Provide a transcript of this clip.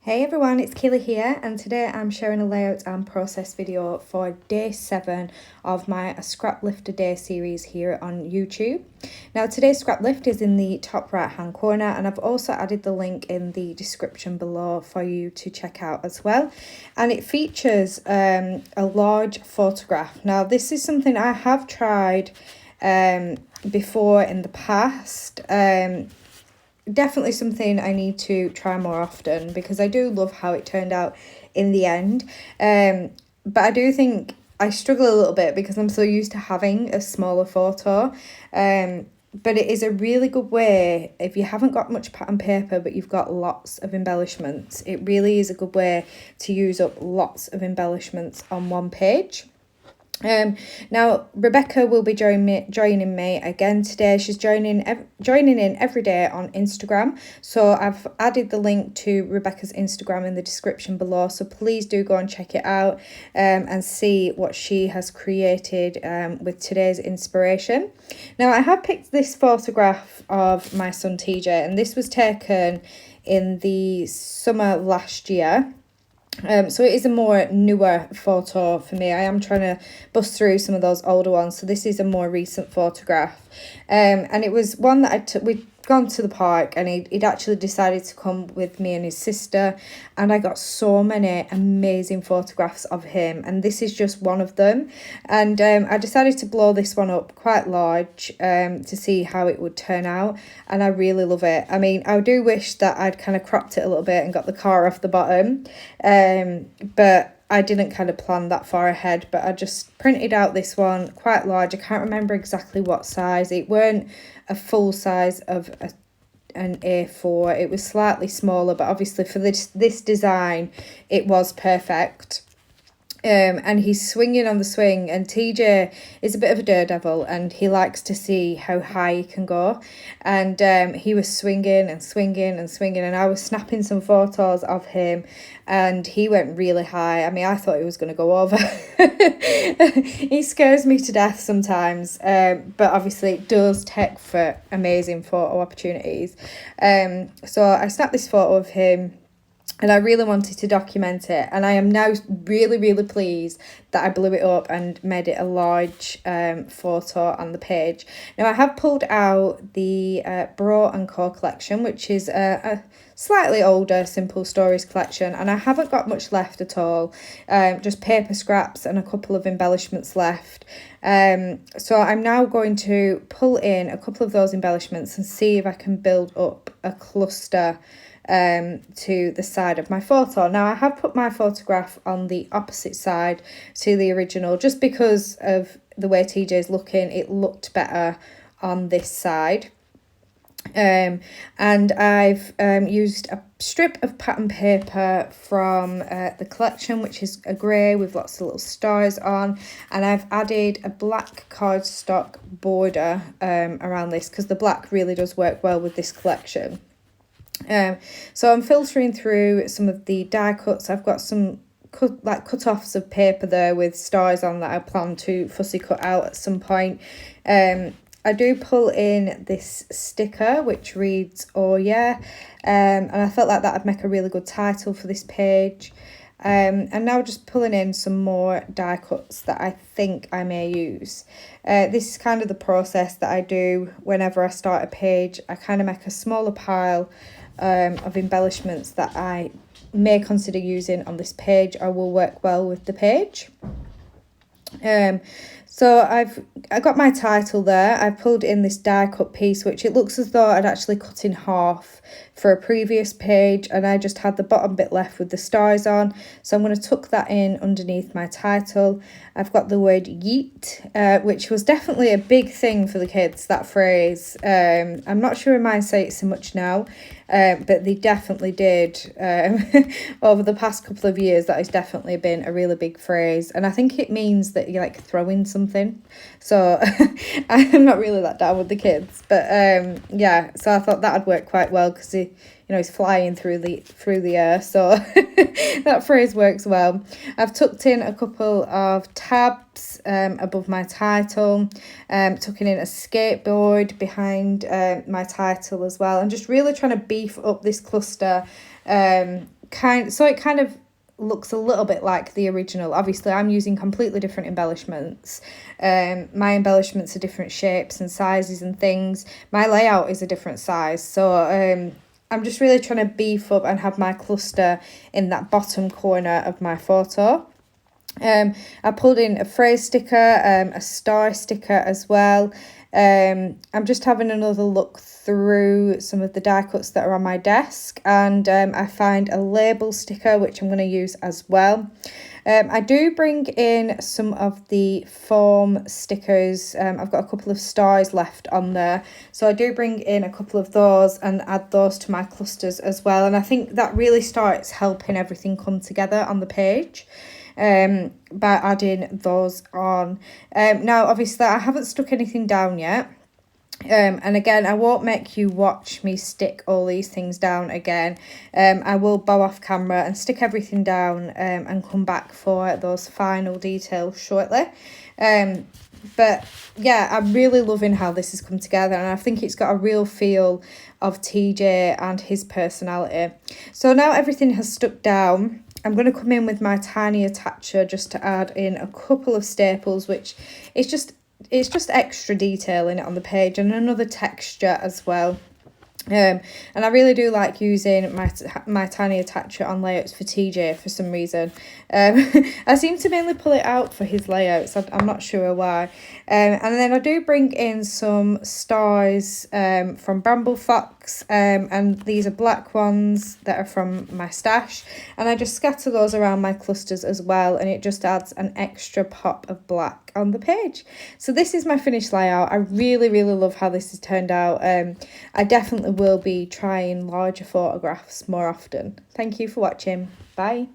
Hey everyone, it's Kayla here, and today I'm sharing a layout and process video for day 7 of my Scraplift a Day series here on YouTube. Now today's Scraplift is in the top right hand corner, and I've also added the link in the description below for you to check out as well. And it features a large photograph. Now this is something I have tried before in the past. Definitely something I need to try more often because I do love how it turned out in the end. But I do think I struggle a little bit because I'm so used to having a smaller photo. But it is a really good way if you haven't got much pattern paper but you've got lots of embellishments. It really is a good way to use up lots of embellishments on one page. Now Rebecca will be joining me again today. She's joining in every day on Instagram, so I've added the link to Rebecca's Instagram in the description below, so please do go and check it out and see what she has created with today's inspiration. Now I have picked this photograph of my son TJ, and this was taken in the summer last year. So it is a more newer photo for me. I am trying to bust through some of those older ones. So this is a more recent photograph. And it was one that I took. We'd gone to the park and he'd actually decided to come with me and his sister. And I got so many amazing photographs of him. And this is just one of them. And I decided to blow this one up quite large to see how it would turn out. And I really love it. I mean, I do wish that I'd kind of cropped it a little bit and got the car off the bottom. But I didn't kind of plan that far ahead, but I just printed out this one quite large. I can't remember exactly what size. It weren't a full size of an A4. It was slightly smaller, but obviously for this design, it was perfect. And he's swinging on the swing, and TJ is a bit of a daredevil and he likes to see how high he can go, and he was swinging and swinging and swinging, and I was snapping some photos of him and he went really high. I mean, I thought he was going to go over. He scares me to death sometimes, but obviously it does take for amazing photo opportunities. So I snapped this photo of him and I really wanted to document it, and I am now really, really pleased that I blew it up and made it a large photo on the page. Now I have pulled out the Bro & Co collection, which is a slightly older Simple Stories collection, and I haven't got much left at all, just paper scraps and a couple of embellishments left. So I'm now going to pull in a couple of those embellishments and see if I can build up a cluster to the side of my photo. Now I have put my photograph on the opposite side to the original just because of the way TJ's looking. It looked better on this side. And I've used a strip of pattern paper from the collection, which is a grey with lots of little stars on, and I've added a black cardstock border around this because the black really does work well with this collection. So I'm filtering through some of the die cuts. I've got some cut-offs of paper there with stars on that I plan to fussy cut out at some point. I do pull in this sticker which reads "Oh yeah," and I felt like that would make a really good title for this page. And now just pulling in some more die cuts that I think I may use. This is kind of the process that I do whenever I start a page. I kind of make a smaller pile of embellishments that I may consider using on this page or will work well with the page. So I got my title there. I pulled in this die cut piece, which it looks as though I'd actually cut in half for a previous page, and I just had the bottom bit left with the stars on. So I'm going to tuck that in underneath my title. I've got the word yeet, which was definitely a big thing for the kids, that phrase. I'm not sure in mine say it so much now, but they definitely did over the past couple of years. That has definitely been a really big phrase, and I think it means that you're like throwing something. So I'm not really that down with the kids, but yeah, so I thought that would work quite well because he's flying through the air, so that phrase works well. I've tucked in a couple of tabs above my title, tucking in a skateboard behind my title as well, and just really trying to beef up this cluster it kind of looks a little bit like the original. Obviously, I'm using completely different embellishments. My embellishments are different shapes and sizes and things. My layout is a different size, so I'm just really trying to beef up and have my cluster in that bottom corner of my photo. I pulled in a phrase sticker, a star sticker as well. I'm just having another look through some of the die cuts that are on my desk, and I find a label sticker which I'm going to use as well. I do bring in some of the foam stickers. I've got a couple of stars left on there, so I do bring in a couple of those and add those to my clusters as well, and I think that really starts helping everything come together on the page. By adding those on. Now, obviously, I haven't stuck anything down yet. And again, I won't make you watch me stick all these things down again. I will bow off camera and stick everything down and come back for those final details shortly. But yeah, I'm really loving how this has come together, and I think it's got a real feel of TJ and his personality. So now everything has stuck down, I'm going to come in with my tiny attacher just to add in a couple of staples, which is just, it's just extra detail in it on the page, and another texture as well. And I really do like using my tiny attacher on layouts for TJ for some reason. I seem to mainly pull it out for his layouts. I'm not sure why. And then I do bring in some stars from Bramble Fox, and these are black ones that are from my stash, and I just scatter those around my clusters as well, and it just adds an extra pop of black on the page. So this is my finished layout. I really love how this has turned out. I definitely will be trying larger photographs more often. Thank you for watching. Bye.